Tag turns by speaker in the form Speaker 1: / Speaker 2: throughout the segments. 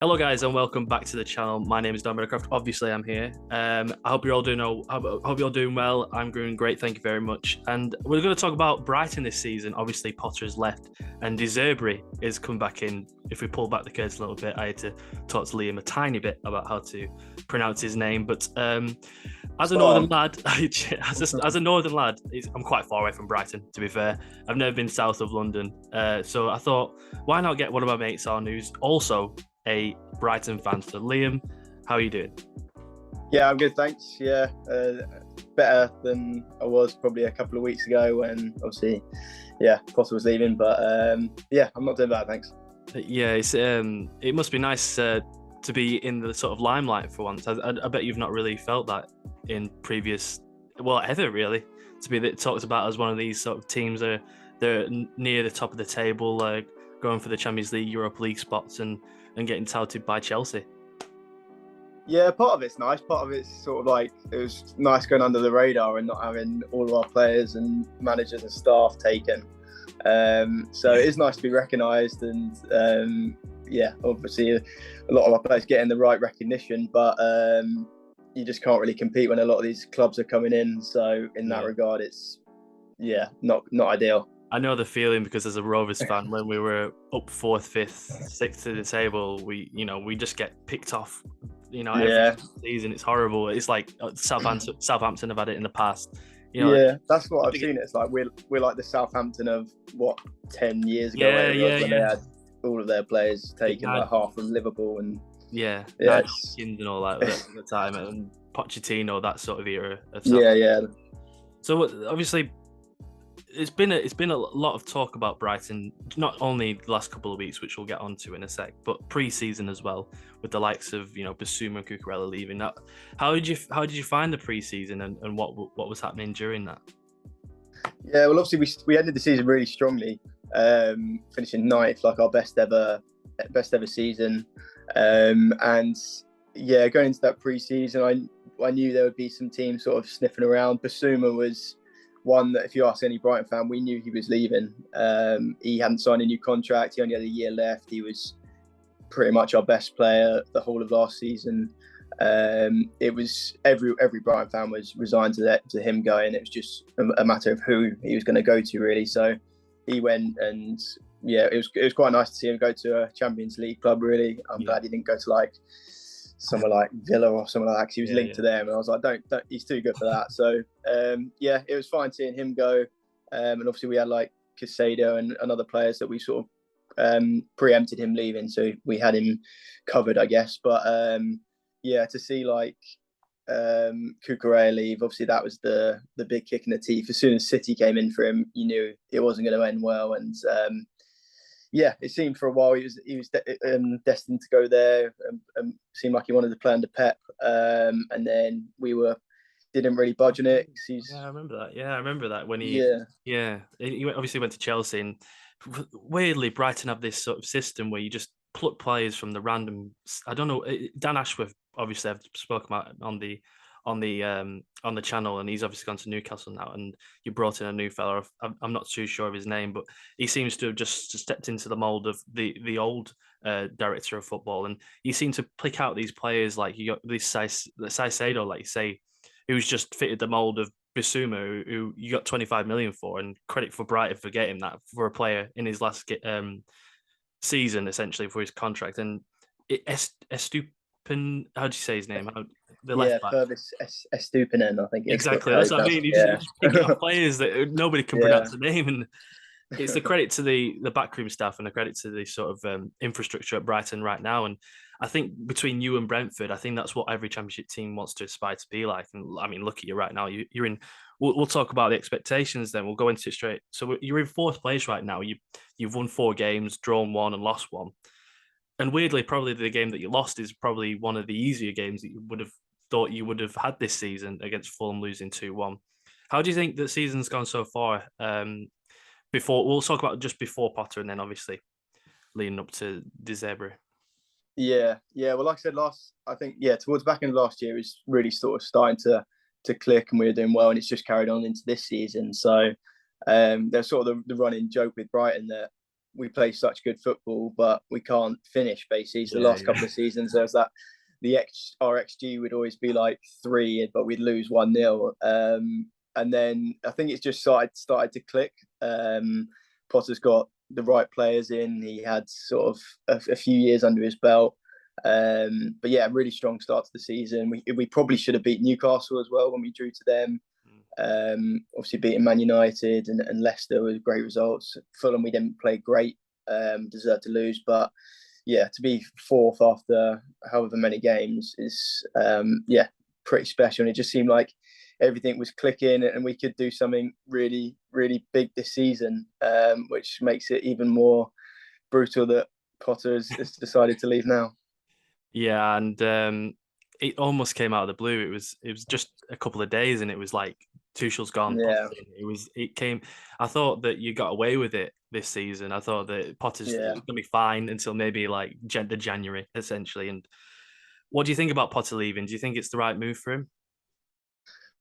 Speaker 1: Hello, guys, and welcome back to the channel. My name is Don Meadowcroft. Obviously, I'm here. I hope you're all doing. I hope you're doing well. I'm doing great. Thank you very much. And we're going to talk about Brighton this season. Obviously, Potter has left, and ZERBI is come back in. If we pull back the curtain a little bit, I had to talk to Liam a tiny bit about how to pronounce his name. But as a northern lad, as a northern lad, I'm quite far away from Brighton. To be fair, I've never been south of London, so I thought, why not get one of my mates on who's also a Brighton fan. So Liam, how are you doing?
Speaker 2: Yeah, I'm good, thanks. Yeah, better than I was probably a couple of weeks ago when obviously, Potter was leaving. But yeah, I'm not doing bad, thanks.
Speaker 1: Yeah, it must be nice to be in the sort of limelight for once. I bet you've not really felt that in previous, well, ever really, to be talked about as one of these sort of teams that they're near the top of the table, going for the Champions League, Europa League spots, and getting touted by Chelsea.
Speaker 2: Yeah, part of it's nice. Part of it's sort of like it was nice going under the radar and not having all of our players and managers and staff taken. So it is nice to be recognised, and obviously a lot of our players getting the right recognition, but you just can't really compete when a lot of these clubs are coming in. So in that regard, it's not ideal.
Speaker 1: I know the feeling because as a Rovers fan, when we were up fourth, fifth, sixth to the table, we just get picked off. Every season it's horrible. It's like Southampton have had it in the past.
Speaker 2: That's what I've seen. It's like we're like the Southampton of 10 years ago, when they had all of their players taken, like half from Liverpool and
Speaker 1: and all that at the time, and Pochettino, that sort of era. So obviously, it's been a lot of talk about Brighton, not only the last couple of weeks, which we'll get onto in a sec, but pre-season as well, with the likes of Bissouma and Cucurella leaving. How did you find the pre-season, and what was happening during that?
Speaker 2: Yeah, well, obviously we ended the season really strongly, finishing ninth, like our best ever season, and going into that pre-season, I knew there would be some teams sort of sniffing around. Bissouma was one that, if you ask any Brighton fan, we knew he was leaving. He hadn't signed a new contract. He only had a year left. He was pretty much our best player the whole of last season. It was every Brighton fan was resigned to him going. It was just a matter of who he was going to go to, really. So he went, and it was quite nice to see him go to a Champions League club. Really, I'm glad he didn't go to like somewhere like Villa or somewhere like that, because he was linked to them, and I was like, don't, he's too good for that. So it was fine seeing him go, and obviously we had like Caicedo and other players that we sort of preempted him leaving, so we had him covered, I guess. But to see like Cucurella leave, obviously that was the big kick in the teeth. As soon as City came in for him, you knew it wasn't going to end well, and it seemed for a while he was destined to go there. Seemed like he wanted to play under Pep, and then didn't really budge on it.
Speaker 1: I remember that. Yeah, I remember that when he obviously went to Chelsea, and weirdly Brighton have this sort of system where you just pluck players from the random. I don't know. Dan Ashworth, obviously, I've spoken about on the channel, and he's obviously gone to Newcastle now, and you brought in a new fella. I'm not too sure of his name, but he seems to have just stepped into the mold of the old director of football, and you seem to pick out these players, like you got this Caicedo, like you say, who's just fitted the mold of Bissouma, who you got 25 million for, and credit for Brighton for getting that for a player in his last season, essentially, for his contract. And Estupiñán, how do you say his name? The left back.
Speaker 2: Estupiñán, I think.
Speaker 1: Exactly, that's what I mean. Just picking up players that nobody can pronounce the name, and it's a credit to the backroom staff and a credit to the sort of infrastructure at Brighton right now. And I think between you and Brentford, I think that's what every Championship team wants to aspire to be like. And I mean, look at you right now. You're in. We'll talk about the expectations. Then we'll go into it straight. So you're in fourth place right now. You've won 4 games, drawn 1, and lost 1. And weirdly, probably the game that you lost is probably one of the easier games that you would have thought you would have had this season, against Fulham, losing 2-1. How do you think the season's gone so far? We'll talk about just before Potter, and then obviously leading up to the ZERBI.
Speaker 2: Yeah. Well, like I said, towards back end of last year, it was really sort of starting to click, and we were doing well, and it's just carried on into this season. So there's sort of the running joke with Brighton that we play such good football, but we can't finish. Basically, so the last couple of seasons, there's that our XG would always be like 3, but we'd lose 1-0. And then I think it's just started to click. Potter's got the right players in. He had sort of a few years under his belt. But yeah, really strong start to the season. We probably should have beat Newcastle as well when we drew to them. Obviously beating Man United and Leicester with great results. Fulham, we didn't play great, deserved to lose, but yeah, to be 4th after however many games is pretty special. And it just seemed like everything was clicking and we could do something really, really big this season, which makes it even more brutal that Potter has decided to leave now.
Speaker 1: Yeah, and it almost came out of the blue. It was just a couple of days, and it was like Tuchel's gone.
Speaker 2: Yeah.
Speaker 1: It came. I thought that you got away with it this season. I thought that Potter's going to be fine until maybe like the January, essentially. And what do you think about Potter leaving? Do you think it's the right move for him?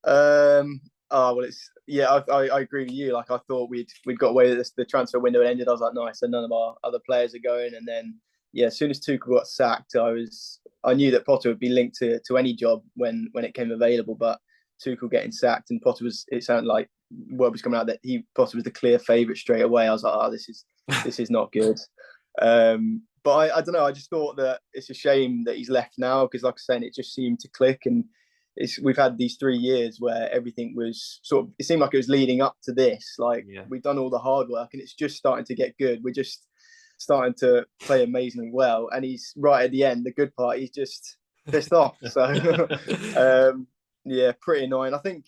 Speaker 2: Well, I agree with you. Like I thought we'd got away with this. The transfer window had ended. I was like, nice, and none of our other players are going. And then as soon as Tuchel got sacked, I knew that Potter would be linked to any job when it came available. But Tuchel getting sacked and Potter it sounded like word was coming out that Potter was the clear favourite straight away. I was like, this is not good. But I don't know. I just thought that it's a shame that he's left now because, like I was saying, it just seemed to click. And we've had these 3 years where everything was it seemed like it was leading up to this. Like we've done all the hard work and it's just starting to get good. We're just starting to play amazingly well. And he's right at the end, the good part, he's just pissed off. So, pretty annoying. I think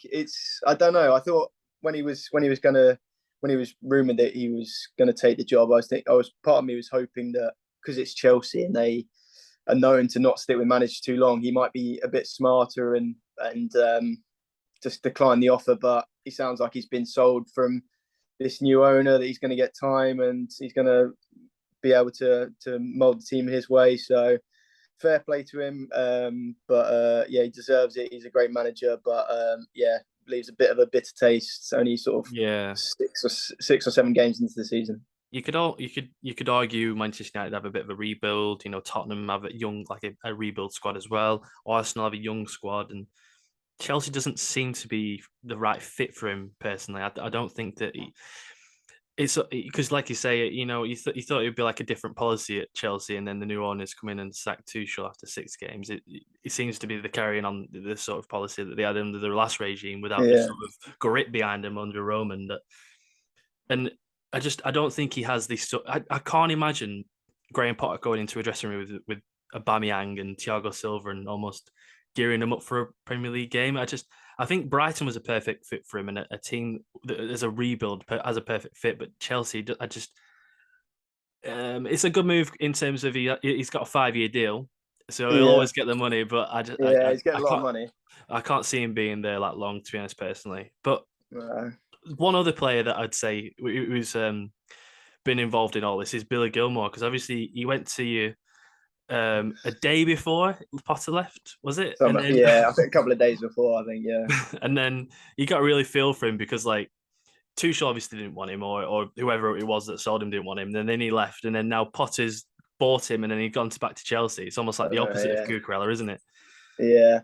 Speaker 2: I don't know. I thought when he was rumoured that he was going to take the job, part of me was hoping that because it's Chelsea and they are known to not stick with managers too long, he might be a bit smarter and just decline the offer. But he sounds like he's been sold from this new owner that he's going to get time and he's going to be able to mould the team his way. So fair play to him. But he deserves it. He's a great manager. But leaves a bit of a bitter taste. It's only sort of 6 or 7 games into the season.
Speaker 1: You could argue Manchester United have a bit of a rebuild. Tottenham have a rebuild squad as well. Arsenal have a young squad, and Chelsea doesn't seem to be the right fit for him personally. I don't think that it's because, like you say, you thought it would be like a different policy at Chelsea, and then the new owners come in and sack Tuchel after 6 games. It seems to be the carrying on the sort of policy that they had under the last regime without the sort of grit behind them under Roman. And I don't think he has this. I can't imagine Graham Potter going into a dressing room with Aubameyang and Thiago Silva and almost gearing them up for a Premier League game. I think Brighton was a perfect fit for him and a team that as a rebuild as a perfect fit. But Chelsea, it's a good move in terms of he's got a 5-year deal, so he'll always get the money. But
Speaker 2: he's getting a lot of money.
Speaker 1: I can't see him being there that long, to be honest, personally. But one other player that I'd say who's been involved in all this is Billy Gilmour, because obviously he went to you a day before Potter left, was it?
Speaker 2: I think a couple of days before, I think,
Speaker 1: And then you got to really feel for him because, like, Tuchel obviously didn't want him, or whoever it was that sold him didn't want him. And then he left, and then now Potter's bought him, and then he's gone back to Chelsea. It's almost like the opposite of Cucurella, isn't it?
Speaker 2: Yeah.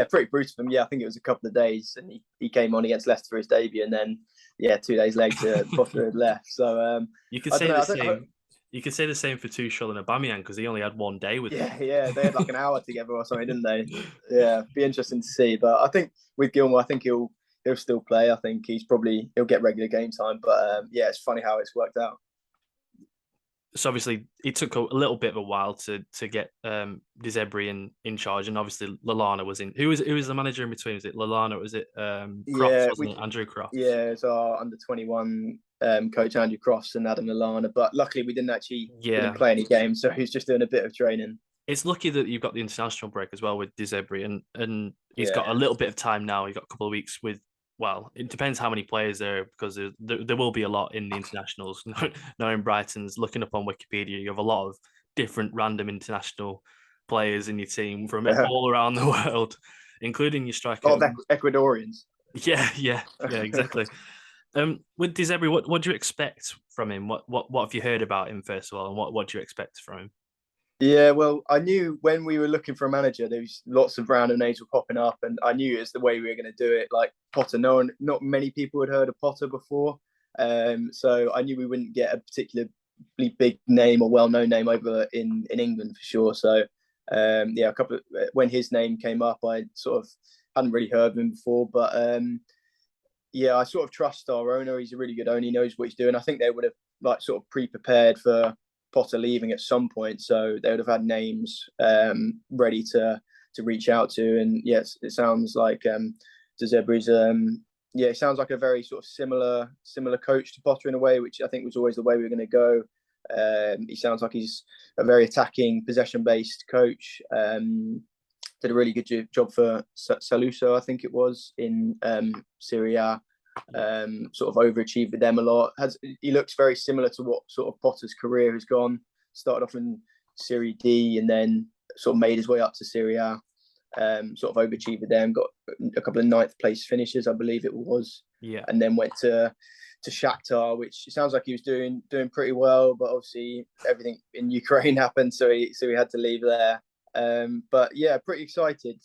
Speaker 2: Pretty brutal for him. I think it was a couple of days, and he came on against Leicester for his debut, and then 2 days later Potter had left. So
Speaker 1: you could say the same. You could say the same for Tuchel and Aubameyang because he only had 1 day with him.
Speaker 2: Yeah, they had like an hour together or something, didn't they? Yeah, be interesting to see. But I think with Gilmour, I think he'll still play. I think he'll get regular game time. But it's funny how it's worked out.
Speaker 1: So obviously it took a little bit of a while to get ZERBI in charge, and obviously Lallana was in. Who was the manager in between? Was it Lallana? Was it Crofts? Wasn't it? Andrew Crofts?
Speaker 2: Yeah, it's our under-21 coach Andrew Crofts and Adam Lallana. But luckily we didn't play any games, so he's just doing a bit of training. It's
Speaker 1: lucky that you've got the international break as well with ZERBI, and he's got a little bit of time now. He's got a couple of weeks with. Well, it depends how many players there are, because there will be a lot in the internationals. Knowing Brighton's, looking up on Wikipedia, you have a lot of different random international players in your team from all around the world, including your striker.
Speaker 2: Ecuadorians.
Speaker 1: Yeah, exactly. With De Zerbi, what do you expect from him? What have you heard about him first of all, and what do you expect from him?
Speaker 2: Yeah, well, I knew when we were looking for a manager, there was lots of random names were popping up, and I knew it's the way we were going to do it. Like Potter, not many people had heard of Potter before, so I knew we wouldn't get a particularly big name or well-known name over in England for sure. So, yeah, when his name came up, I sort of hadn't really heard of him before, but yeah, I sort of trust our owner. He's a really good owner. He knows what he's doing. I think they would have like sort of pre-prepared for Potter leaving at some point, so they would have had names ready to reach out to. And yes, it sounds like De Zerbi's yeah, it sounds like a very sort of similar coach to Potter in a way, which I think was always the way we were going to go. He sounds like he's a very attacking, possession-based coach. Did a really good job for Saluso, I think it was, in Serie A. Sort of overachieved with them a lot. He looks very similar to what sort of Potter's career has gone. Started off in Serie D and then sort of made his way up to Serie A. Sort of overachieved with them. Got a couple of ninth place finishes, I believe it was.
Speaker 1: Yeah.
Speaker 2: And then went to Shakhtar, which sounds like he was doing pretty well, but obviously everything in Ukraine happened, so he had to leave there. But yeah, pretty excited.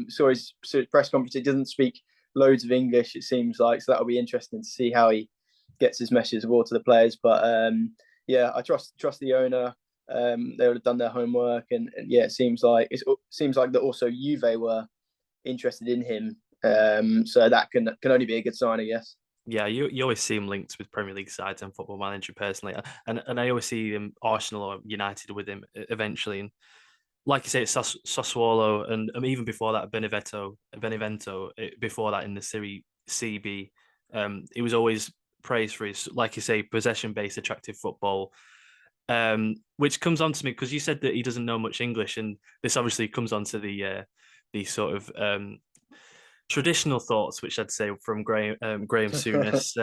Speaker 2: Saw his press conference. He doesn't speak loads of English, it seems like, so that'll be interesting to see how he gets his message of all to the players. But yeah, I trust the owner. They would have done their homework, and yeah, it seems like that also Juve were interested in him. So that can only be a good sign, I guess.
Speaker 1: Yeah, you always see him linked with Premier League sides and Football Manager personally, and I always see him Arsenal or United with him eventually. And like you say, it's Sassuolo, and even before that, Benevento. Before that, in the Serie CB, he was always praised for his, like you say, possession-based, attractive football. Which comes on to me because you said that he doesn't know much English, and this obviously comes on to the sort of traditional thoughts, which I'd say from Graham Souness,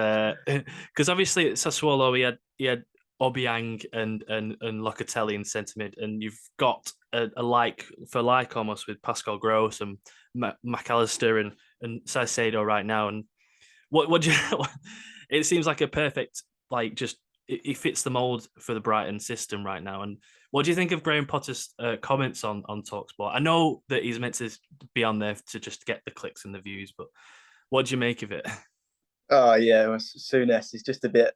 Speaker 1: because obviously at Sassuolo he had Obiang and Locatelli in centre mid, and you've got a like almost with Pascal Gross and McAllister and Saicedo right now. And what do you? It seems like a perfect, like, just it fits the mold for the Brighton system right now. And what do you think of Graham Potter's comments on Talksport? I know that he's meant to be on there to just get the clicks and the views, but what do you make of it?
Speaker 2: Oh yeah, well, Souness is just a bit.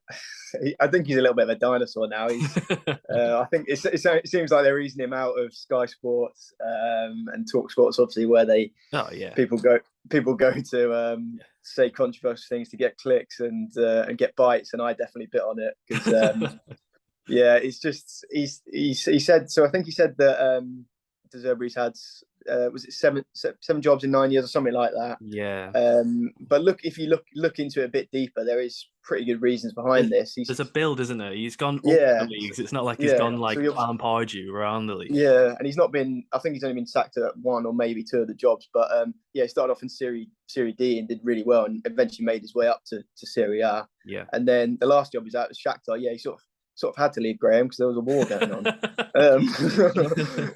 Speaker 2: I think he's a little bit of a dinosaur now. I think it seems like they're easing him out of Sky Sports and Talk Sports, obviously, where people go to say controversial things to get clicks and get bites, and I definitely bit on it because yeah, it's just he said so. I think he said that De Zerbi's had was it seven jobs in 9 years or something like that.
Speaker 1: Yeah.
Speaker 2: But if you look into it a bit deeper, there is pretty good reasons behind this.
Speaker 1: There's a build, isn't there? He's gone up the leagues. It's not like he's gone like Alan Pardew around the league.
Speaker 2: Yeah, and he's not been. I think he's only been sacked at one or maybe two of the jobs. But yeah, he started off in Serie D and did really well, and eventually made his way up to Serie A.
Speaker 1: Yeah.
Speaker 2: And then the last job is out at Shakhtar. Yeah, he sort of had to leave, Graham, because there was a war going on.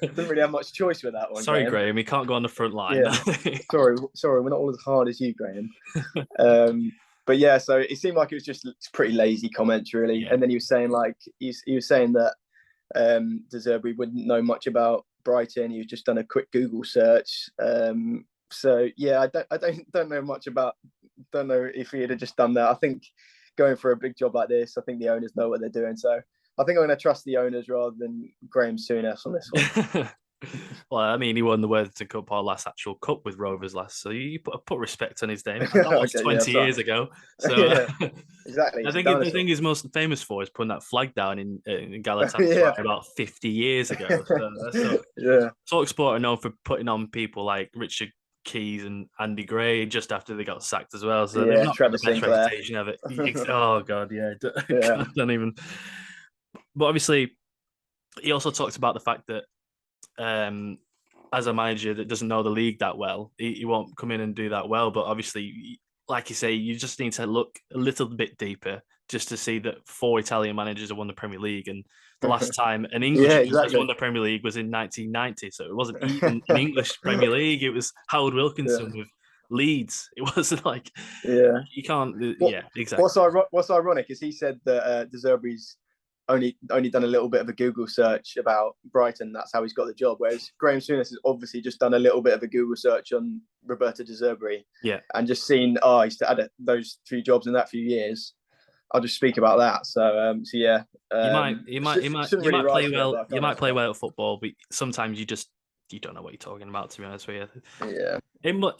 Speaker 2: Didn't really have much choice with that one.
Speaker 1: Sorry, Graham, he can't go on the front line.
Speaker 2: Yeah. sorry, we're not all as hard as you, Graham. But yeah, so it seemed like it was just pretty lazy comments, really. Yeah. And then he was saying that De Zerbi wouldn't know much about Brighton. He was just done a quick Google search. So yeah, I don't know much about. Don't know if he had just done that. I think going for a big job like this, I think the owners know what they're doing. So I think I'm going to trust the owners rather than Graham Souness on this one.
Speaker 1: Well, I mean, he won the Worthington Cup, our last actual cup with Rovers last, so you put respect on his name. That was 20 years ago. So
Speaker 2: yeah, exactly.
Speaker 1: I think the thing he's most famous for is putting that flag down in Galatasaray about 50 years ago. So
Speaker 2: yeah.
Speaker 1: Talksport are known for putting on people like Richard Keys and Andy Gray just after they got sacked as well. So they've not got the best reputation of it. Oh God, yeah. Don't even. But obviously, he also talked about the fact that as a manager that doesn't know the league that well, he won't come in and do that well. But obviously, like you say, you just need to look a little bit deeper just to see that 4 Italian managers have won the Premier League, and the last time an English manager won the Premier League was in 1990. So it wasn't even an English Premier League; it was Howard Wilkinson with Leeds. It wasn't like you can't. Yeah, exactly.
Speaker 2: What's ironic is he said that De Zerbi's only done a little bit of a Google search about Brighton. That's how he's got the job. Whereas Graham Souness has obviously just done a little bit of a Google search on Roberto De Zerbi.
Speaker 1: Yeah,
Speaker 2: and just seen he's had those 3 jobs in that few years. I'll just speak about that. So yeah,
Speaker 1: you might play well. You might play well at football, but sometimes you don't know what you're talking about. To be honest with you,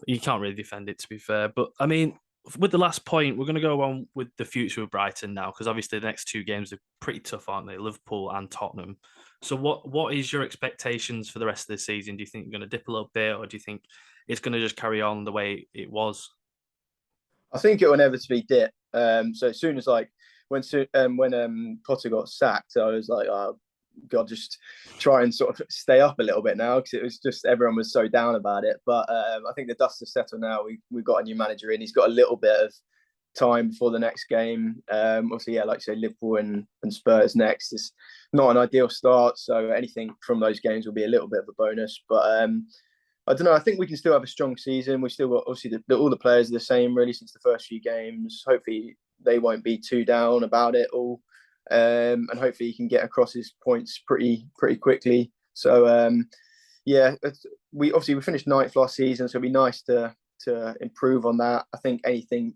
Speaker 1: you can't really defend it. To be fair, but I mean, with the last point, we're going to go on with the future of Brighton now, because obviously the next 2 games are pretty tough, aren't they? Liverpool and Tottenham. So what is your expectations for the rest of the season? Do you think you're going to dip a little bit, or do you think it's going to just carry on the way it was?
Speaker 2: I think it will inevitably dip. So as soon as when Potter got sacked, I was like, oh God, just try and sort of stay up a little bit now, because it was just everyone was so down about it. But I think the dust has settled now. We've got a new manager in. He's got a little bit of time before the next game. Obviously, yeah, like you say, Liverpool and Spurs next. It's not an ideal start, so anything from those games will be a little bit of a bonus. But I don't know. I think we can still have a strong season. We still got, obviously, all the players are the same really since the first few games. Hopefully, they won't be too down about it all, and hopefully, he can get across his points pretty quickly. So, we finished 9th last season, so it'd be nice to improve on that. I think anything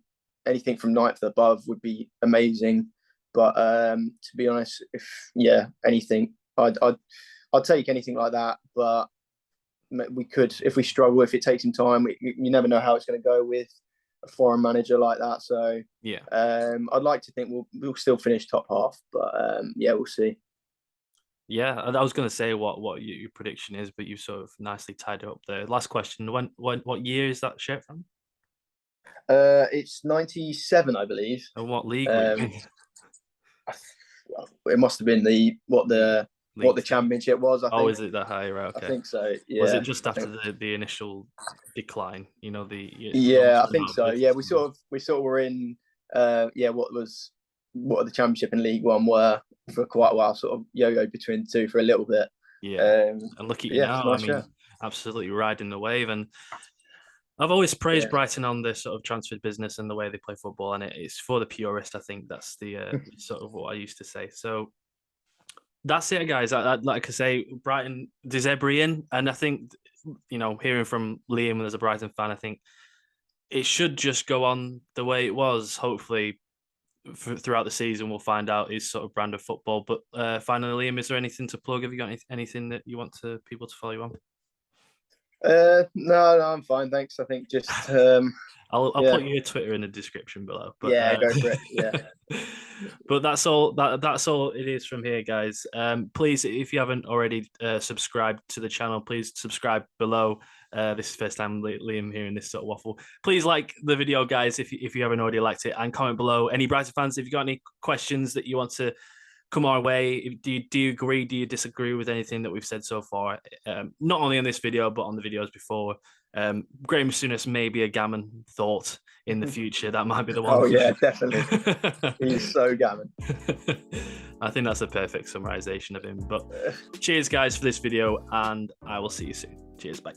Speaker 2: from 9th above would be amazing. But to be honest, anything, I'd take anything like that. But we could, if we struggle, if it takes some time, you never know how it's going to go with a foreign manager like that. So
Speaker 1: yeah,
Speaker 2: I'd like to think we'll still finish top half, but we'll see.
Speaker 1: Yeah, I was going to say what your prediction is, but you sort of nicely tied it up there. Last question: what year is that shirt from?
Speaker 2: It's 97, I believe.
Speaker 1: And what league? It
Speaker 2: must have been what the championship was. I think.
Speaker 1: Oh, is it that high? Right, okay.
Speaker 2: I think so. Yeah.
Speaker 1: Was it just after the initial decline?
Speaker 2: I think so. Yeah, we sort of were in. What the championship and League One were for quite a while. Sort of yo-yo between the two for a little bit.
Speaker 1: Yeah, and look at you now.
Speaker 2: Nice,
Speaker 1: I mean, absolutely riding the wave. And I've always praised Brighton on this sort of transfer business and the way they play football, and it's for the purist. I think that's the sort of what I used to say. So that's it, guys. Like I say, Brighton, De Zerbi in, and I think, hearing from Liam as a Brighton fan, I think it should just go on the way it was. Hopefully, throughout the season, we'll find out his sort of brand of football. But finally, Liam, is there anything to plug? Have you got anything that you want people to follow you on?
Speaker 2: No, I'm fine, thanks. I think just
Speaker 1: I'll put your Twitter in the description below. But,
Speaker 2: go for it. Yeah.
Speaker 1: But that's all. That's all it is from here, guys. Please, if you haven't already subscribed to the channel, please subscribe below. This is the first time Liam hearing this sort of waffle. Please like the video, guys, if you haven't already liked it, and comment below. Any Brighton fans, if you got any questions that you want to come our way, do you agree? Do you disagree with anything that we've said so far? Not only on this video, but on the videos before. Graham Souness may be a gammon thought in the future. That might be the one.
Speaker 2: Oh yeah, definitely. He's so gammon.
Speaker 1: I think that's a perfect summarization of him. But cheers, guys, for this video, and I will see you soon. Cheers, bye.